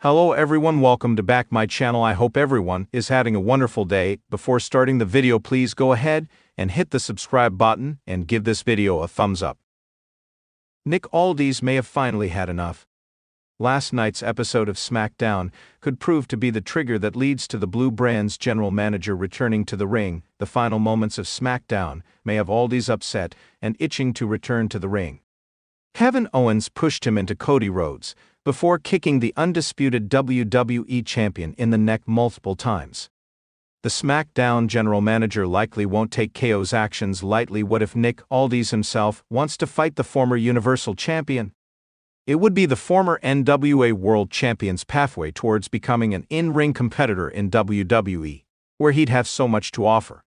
Hello everyone, welcome to back my channel. I hope everyone is having a wonderful day. Before starting the video, please go ahead and hit the subscribe button and give this video a thumbs up. Nick Aldis may have finally had enough. Last night's episode of SmackDown could prove to be the trigger that leads to the Blue Brand's general manager returning to the ring. The final moments of SmackDown may have Aldis upset and itching to return to the ring. Kevin Owens pushed him into Cody Rhodes before kicking the undisputed WWE champion in the neck multiple times. The SmackDown general manager likely won't take KO's actions lightly. What if Nick Aldis himself wants to fight the former Universal Champion? It would be the former NWA World Champion's pathway towards becoming an in-ring competitor in WWE, where he'd have so much to offer.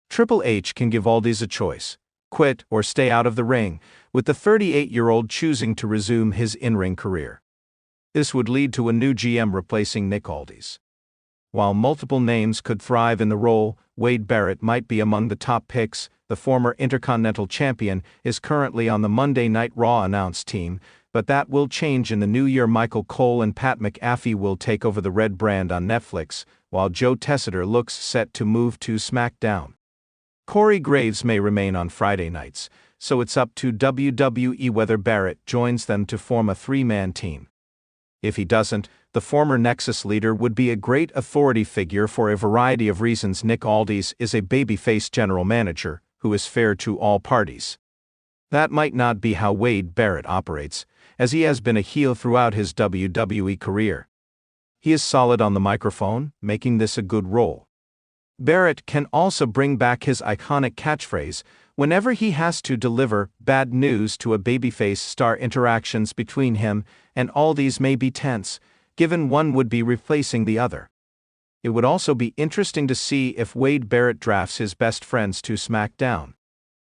Triple H can give Aldis a choice: quit or stay out of the ring, with the 38-year-old choosing to resume his in-ring career. This would lead to a new GM replacing Nick Aldis. While multiple names could thrive in the role, Wade Barrett might be among the top picks. The former Intercontinental Champion is currently on the Monday Night Raw announce team, but that will change in the new year. Michael Cole and Pat McAfee will take over the Red brand on Netflix, while Joe Tessiter looks set to move to SmackDown. Corey Graves may remain on Friday nights, so it's up to WWE whether Barrett joins them to form a three-man team. If he doesn't, the former Nexus leader would be a great authority figure for a variety of reasons. Nick Aldis is a babyface general manager who is fair to all parties. That might not be how Wade Barrett operates, as he has been a heel throughout his WWE career. He is solid on the microphone, making this a good role. Barrett can also bring back his iconic catchphrase whenever he has to deliver bad news to a babyface star. Interactions between him and Aldis may be tense, given one would be replacing the other. It would also be interesting to see if Wade Barrett drafts his best friends to SmackDown.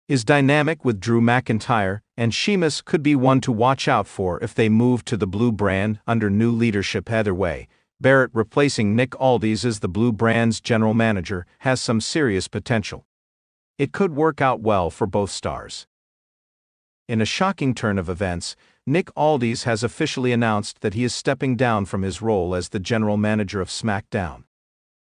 His dynamic with Drew McIntyre and Sheamus could be one to watch out for if they move to the Blue Brand under new leadership. Either way, Barrett replacing Nick Aldis as the Blue Brand's general manager has some serious potential. It could work out well for both stars. In a shocking turn of events, Nick Aldis has officially announced that he is stepping down from his role as the general manager of SmackDown.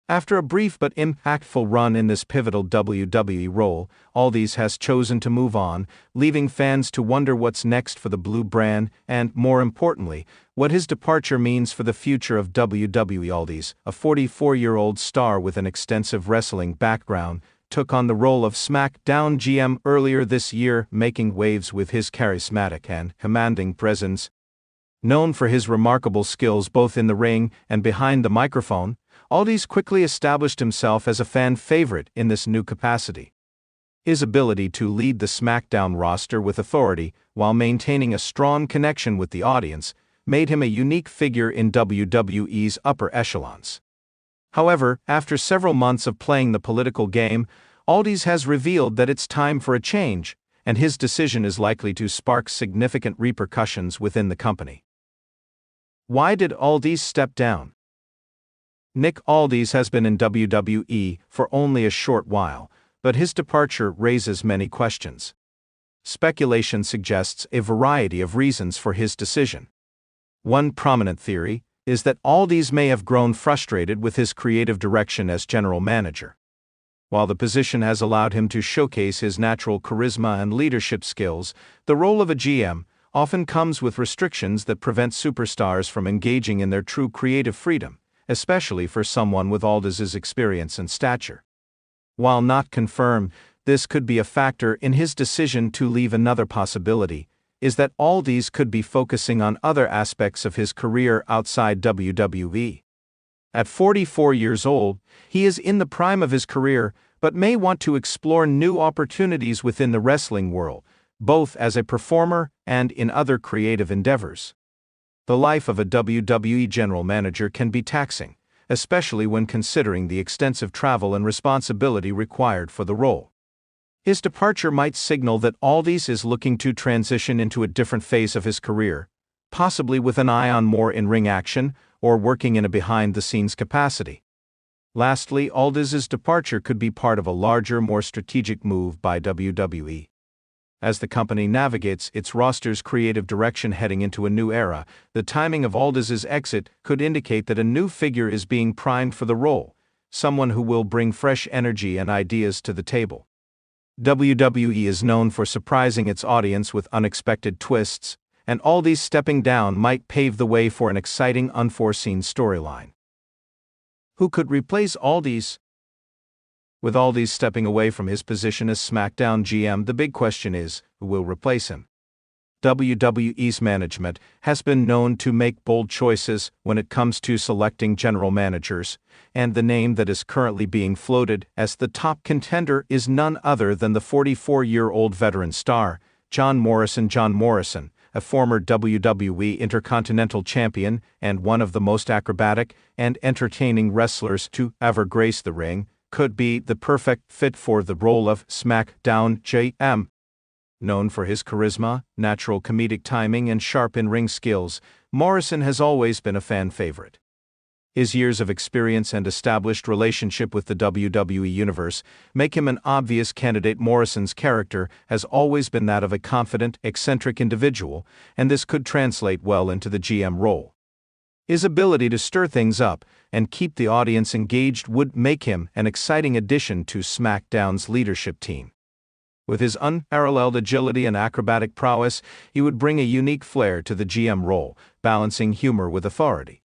After a brief but impactful run in this pivotal WWE role, Aldis has chosen to move on, leaving fans to wonder what's next for the Blue Brand and, more importantly, what his departure means for the future of WWE. Aldis, a 44-year-old star with an extensive wrestling background, took on the role of SmackDown GM earlier this year, making waves with his charismatic and commanding presence. Known for his remarkable skills both in the ring and behind the microphone, Aldis quickly established himself as a fan favorite in this new capacity. His ability to lead the SmackDown roster with authority while maintaining a strong connection with the audience made him a unique figure in WWE's upper echelons. However, after several months of playing the political game, Aldis has revealed that it's time for a change, and his decision is likely to spark significant repercussions within the company. Why did Aldis step down? Nick Aldis has been in WWE for only a short while, but his departure raises many questions. Speculation suggests a variety of reasons for his decision. One prominent theory is that Aldis may have grown frustrated with his creative direction as general manager. While the position has allowed him to showcase his natural charisma and leadership skills, the role of a GM often comes with restrictions that prevent superstars from engaging in their true creative freedom, especially for someone with Aldis's experience and stature. While not confirmed, this could be a factor in his decision to leave. Another possibility is that Aldis could be focusing on other aspects of his career outside WWE. At 44 years old, he is in the prime of his career, but may want to explore new opportunities within the wrestling world, both as a performer and in other creative endeavors. The life of a WWE general manager can be taxing, especially when considering the extensive travel and responsibility required for the role. His departure might signal that Aldis is looking to transition into a different phase of his career, possibly with an eye on more in-ring action or working in a behind-the-scenes capacity. Lastly, Aldis's departure could be part of a larger, more strategic move by WWE. As the company navigates its roster's creative direction heading into a new era, the timing of Aldis's exit could indicate that a new figure is being primed for the role, someone who will bring fresh energy and ideas to the table. WWE is known for surprising its audience with unexpected twists, and Aldis stepping down might pave the way for an exciting unforeseen storyline. Who could replace Aldis? With Aldis stepping away from his position as SmackDown GM, the big question is, who will replace him? WWE's management has been known to make bold choices when it comes to selecting general managers, and the name that is currently being floated as the top contender is none other than the 44-year-old veteran star, John Morrison. John Morrison, a former WWE Intercontinental Champion and one of the most acrobatic and entertaining wrestlers to ever grace the ring, could be the perfect fit for the role of SmackDown GM. Known for his charisma, natural comedic timing, and sharp in-ring skills, Morrison has always been a fan favorite. His years of experience and established relationship with the WWE Universe make him an obvious candidate. Morrison's character has always been that of a confident, eccentric individual, and this could translate well into the GM role. His ability to stir things up and keep the audience engaged would make him an exciting addition to SmackDown's leadership team. With his unparalleled agility and acrobatic prowess, he would bring a unique flair to the GM role, balancing humor with authority.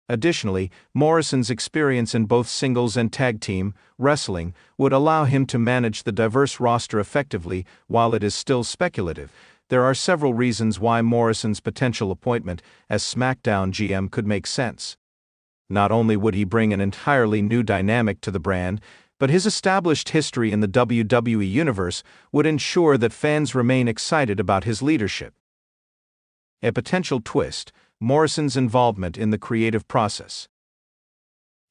Additionally, Morrison's experience in both singles and tag team wrestling would allow him to manage the diverse roster effectively. While it is still speculative, there are several reasons why Morrison's potential appointment as SmackDown GM could make sense. Not only would he bring an entirely new dynamic to the brand, but his established history in the WWE Universe would ensure that fans remain excited about his leadership. A potential twist: Morrison's involvement in the creative process.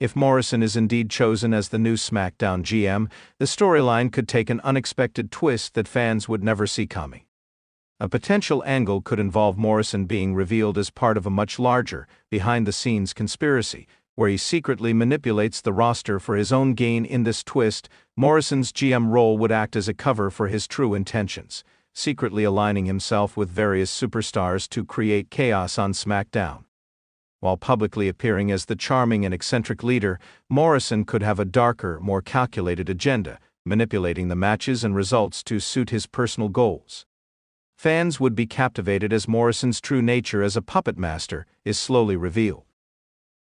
If Morrison is indeed chosen as the new SmackDown GM, the storyline could take an unexpected twist that fans would never see coming. A potential angle could involve Morrison being revealed as part of a much larger, behind-the-scenes conspiracy, where he secretly manipulates the roster for his own gain. In this twist, Morrison's GM role would act as a cover for his true intentions, secretly aligning himself with various superstars to create chaos on SmackDown. While publicly appearing as the charming and eccentric leader, Morrison could have a darker, more calculated agenda, manipulating the matches and results to suit his personal goals. Fans would be captivated as Morrison's true nature as a puppet master is slowly revealed.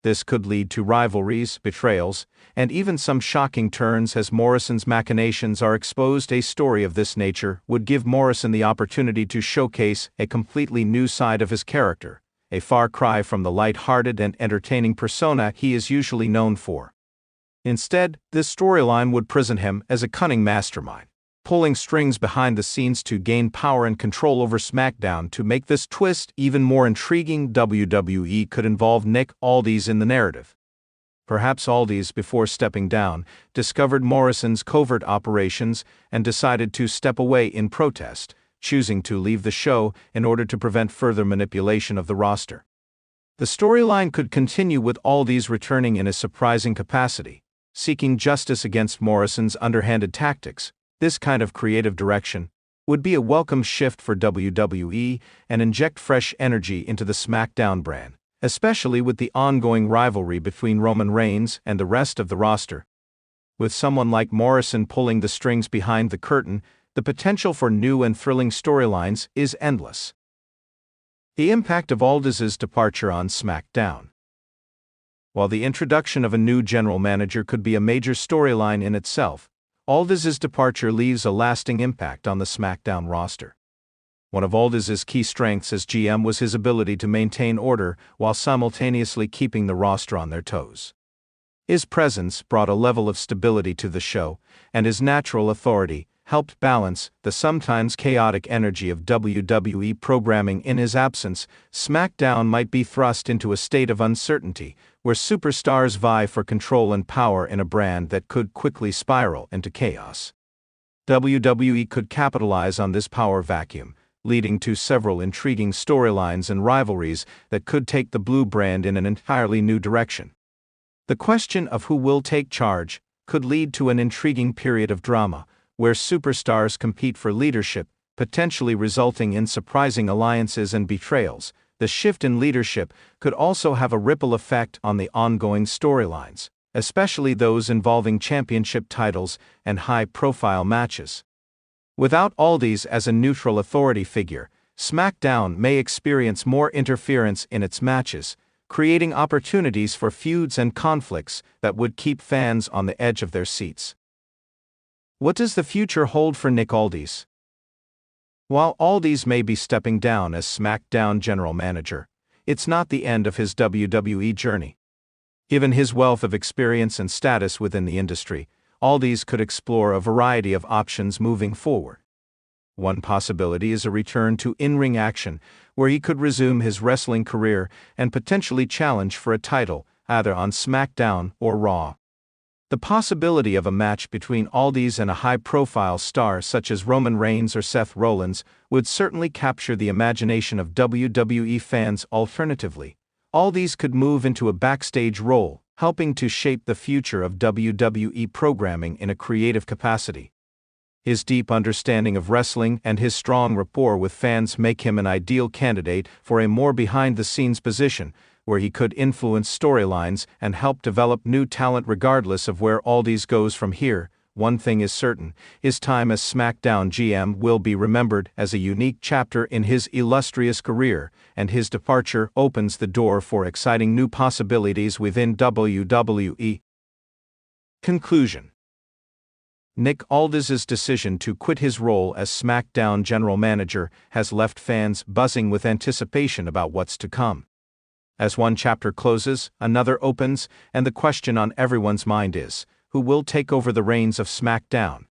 This could lead to rivalries, betrayals, and even some shocking turns as Morrison's machinations are exposed. A story of this nature would give Morrison the opportunity to showcase a completely new side of his character, a far cry from the light-hearted and entertaining persona he is usually known for. Instead, this storyline would present him as a cunning mastermind, pulling strings behind the scenes to gain power and control over SmackDown. To make this twist even more intriguing, WWE could involve Nick Aldis in the narrative. Perhaps Aldis, before stepping down, discovered Morrison's covert operations and decided to step away in protest, choosing to leave the show in order to prevent further manipulation of the roster. The storyline could continue with Aldis returning in a surprising capacity, seeking justice against Morrison's underhanded tactics. This kind of creative direction would be a welcome shift for WWE and inject fresh energy into the SmackDown brand, especially with the ongoing rivalry between Roman Reigns and the rest of the roster. With someone like Morrison pulling the strings behind the curtain, the potential for new and thrilling storylines is endless. The impact of Aldis's departure on SmackDown. While the introduction of a new general manager could be a major storyline in itself, Aldis's departure leaves a lasting impact on the SmackDown roster. One of Aldis's key strengths as GM was his ability to maintain order while simultaneously keeping the roster on their toes. His presence brought a level of stability to the show, and his natural authority helped balance the sometimes chaotic energy of WWE programming. In his absence, SmackDown might be thrust into a state of uncertainty, where superstars vie for control and power in a brand that could quickly spiral into chaos. WWE could capitalize on this power vacuum, leading to several intriguing storylines and rivalries that could take the Blue brand in an entirely new direction. The question of who will take charge could lead to an intriguing period of drama, where superstars compete for leadership, potentially resulting in surprising alliances and betrayals. The shift in leadership could also have a ripple effect on the ongoing storylines, especially those involving championship titles and high-profile matches. Without Aldis as a neutral authority figure, SmackDown may experience more interference in its matches, creating opportunities for feuds and conflicts that would keep fans on the edge of their seats. What does the future hold for Nick Aldis? While Aldis may be stepping down as SmackDown general manager, it's not the end of his WWE journey. Given his wealth of experience and status within the industry, Aldis could explore a variety of options moving forward. One possibility is a return to in-ring action, where he could resume his wrestling career and potentially challenge for a title, either on SmackDown or Raw. The possibility of a match between Aldis and a high-profile star such as Roman Reigns or Seth Rollins would certainly capture the imagination of WWE fans. Alternatively, Aldis could move into a backstage role, helping to shape the future of WWE programming in a creative capacity. His deep understanding of wrestling and his strong rapport with fans make him an ideal candidate for a more behind-the-scenes position, where he could influence storylines and help develop new talent. Regardless of where Aldis goes from here, one thing is certain: his time as SmackDown GM will be remembered as a unique chapter in his illustrious career, and his departure opens the door for exciting new possibilities within WWE. Conclusion: Nick Aldis's decision to quit his role as SmackDown general manager has left fans buzzing with anticipation about what's to come. As one chapter closes, another opens, and the question on everyone's mind is, who will take over the reins of SmackDown?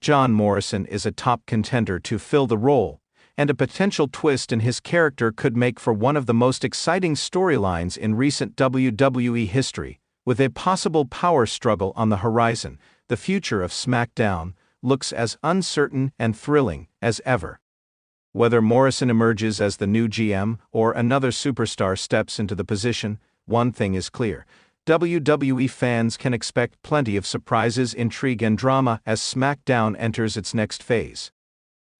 John Morrison is a top contender to fill the role, and a potential twist in his character could make for one of the most exciting storylines in recent WWE history. With a possible power struggle on the horizon, the future of SmackDown looks as uncertain and thrilling as ever. Whether Morrison emerges as the new GM or another superstar steps into the position, one thing is clear: WWE fans can expect plenty of surprises, intrigue, and drama as SmackDown enters its next phase.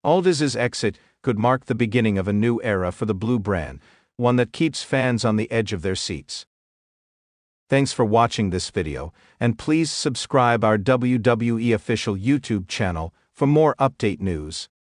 Aldis's exit could mark the beginning of a new era for the Blue brand, one that keeps fans on the edge of their seats. Thanks for watching this video, and please subscribe our WWE official YouTube channel for more update news.